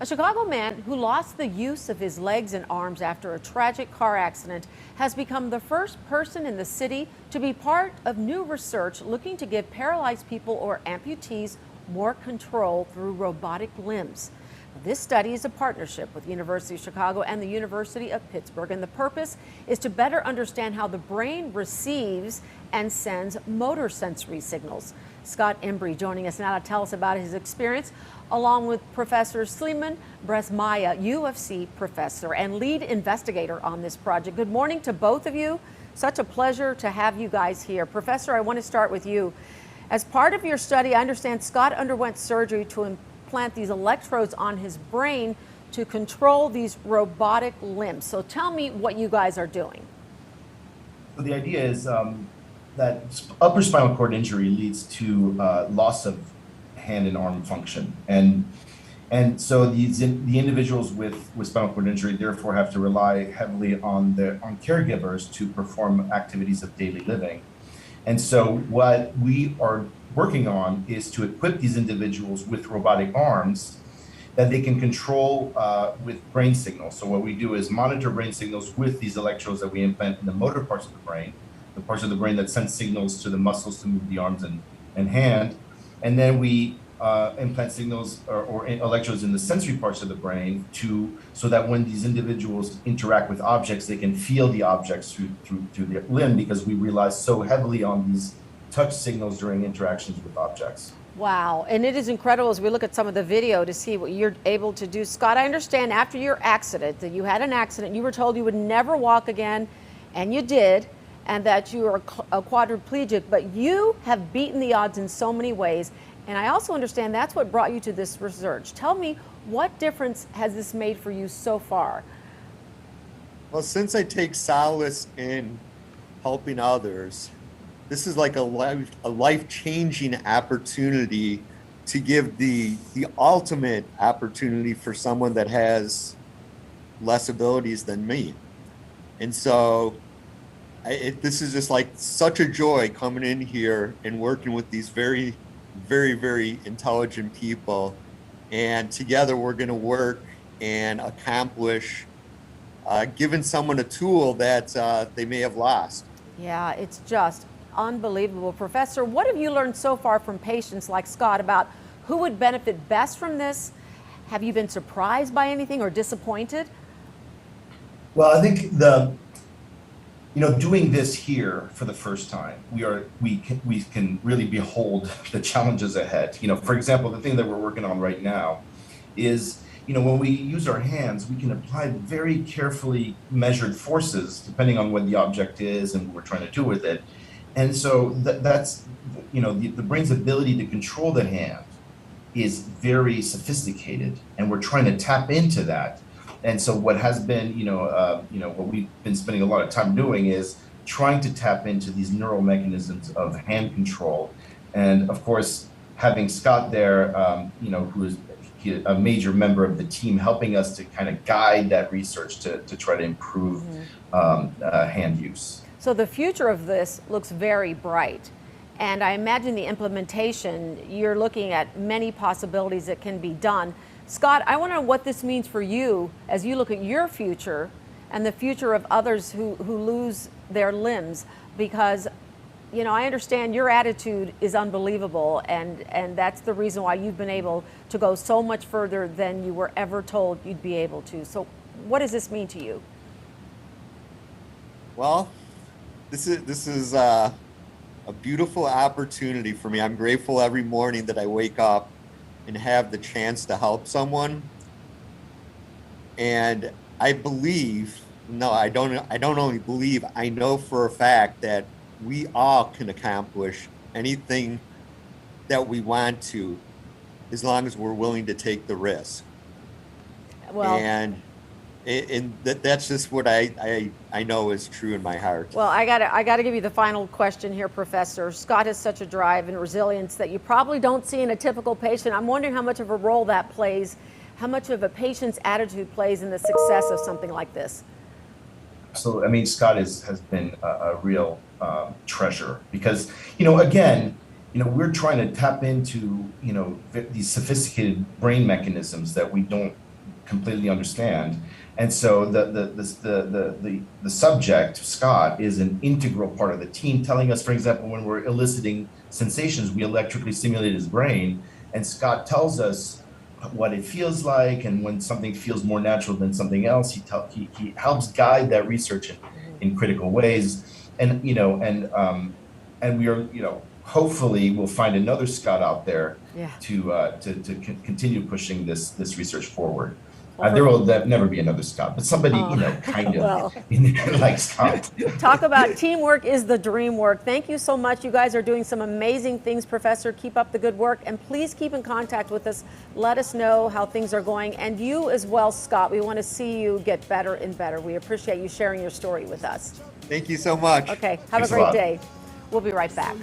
A Chicago man who lost the use of his legs and arms after a tragic car accident has become the first person in the city to be part of new research looking to give paralyzed people or amputees more control through robotic limbs. This study is a partnership with the University of Chicago and the University of Pittsburgh, and the purpose is to better understand how the brain receives and sends motor sensory signals. Scott Imbrie joining us now to tell us about his experience, along with Professor Sliman Bensmaia, UFC professor and lead investigator on this project. Good morning to both of you. Such a pleasure to have you guys here. Professor, I want to start with you. As part of your study, I understand Scott underwent surgery to implant these electrodes on his brain to control these robotic limbs. So tell me what you guys are doing. So the idea is that upper spinal cord injury leads to loss of hand and arm function, and so the individuals with spinal cord injury therefore have to rely heavily on caregivers to perform activities of daily living. And so what we are working on is to equip these individuals with robotic arms that they can control with brain signals. So what we do is monitor brain signals with these electrodes that we implant in the motor parts of the brain, the parts of the brain that send signals to the muscles to move the arms and hand. And then we implant signals or electrodes in the sensory parts of the brain so that when these individuals interact with objects, they can feel the objects through their limb, because we rely so heavily on these touch signals during interactions with objects. Wow, and it is incredible as we look at some of the video to see what you're able to do. Scott, I understand after your accident, that you had an accident, you were told you would never walk again, and you did, and that you are a quadriplegic, but you have beaten the odds in so many ways. And I also understand that's what brought you to this research. Tell me, what difference has this made for you so far? Well, since I take solace in helping others, this is like a life-changing opportunity to give the ultimate opportunity for someone that has less abilities than me. And so this is just like such a joy coming in here and working with these very, very intelligent people, and together we're going to work and accomplish giving someone a tool that they may have lost. Yeah, it's just unbelievable. Professor, what have you learned so far from patients like Scott about who would benefit best from this? Have you been surprised by anything or disappointed? Well, I think doing this here for the first time, we can really behold the challenges ahead. For example, the thing that we're working on right now is, when we use our hands, we can apply very carefully measured forces depending on what the object is and what we're trying to do with it. And so that's, the brain's ability to control the hand is very sophisticated, and we're trying to tap into that. And so what has been, what we've been spending a lot of time doing is trying to tap into these neural mechanisms of hand control. And of course, having Scott there, who is a major member of the team, helping us to kind of guide that research to try to improve hand use. So the future of this looks very bright. And I imagine the implementation, you're looking at many possibilities that can be done. Scott, I want to know what this means for you as you look at your future and the future of others who lose their limbs, because, I understand your attitude is unbelievable, and that's the reason why you've been able to go so much further than you were ever told you'd be able to. So what does this mean to you? Well, this is a beautiful opportunity for me. I'm grateful every morning that I wake up and have the chance to help someone. And I believe, I don't only believe, I know for a fact that we all can accomplish anything that we want to, as long as we're willing to take the risk. Well, and that's just what I know is true in my heart. Well, I gotta give you the final question here, Professor. Scott has such a drive and resilience that you probably don't see in a typical patient. I'm wondering how much of a role that plays, how much of a patient's attitude plays in the success of something like this. So, Scott has been a real treasure, because, again, we're trying to tap into, these sophisticated brain mechanisms that we don't completely understand. And so the subject, Scott, is an integral part of the team, telling us, for example, when we're eliciting sensations, we electrically stimulate his brain, and Scott tells us what it feels like, and when something feels more natural than something else, he helps guide that research in critical ways. And and we are, hopefully we'll find another Scott out there to continue pushing this research forward. There will never be another Scott, but somebody, kind of like Scott. Talk about teamwork is the dream work. Thank you so much. You guys are doing some amazing things, Professor. Keep up the good work, and please keep in contact with us. Let us know how things are going, and you as well, Scott. We want to see you get better and better. We appreciate you sharing your story with us. Thank you so much. Okay, have Thanks a great lot. day. We'll be right back.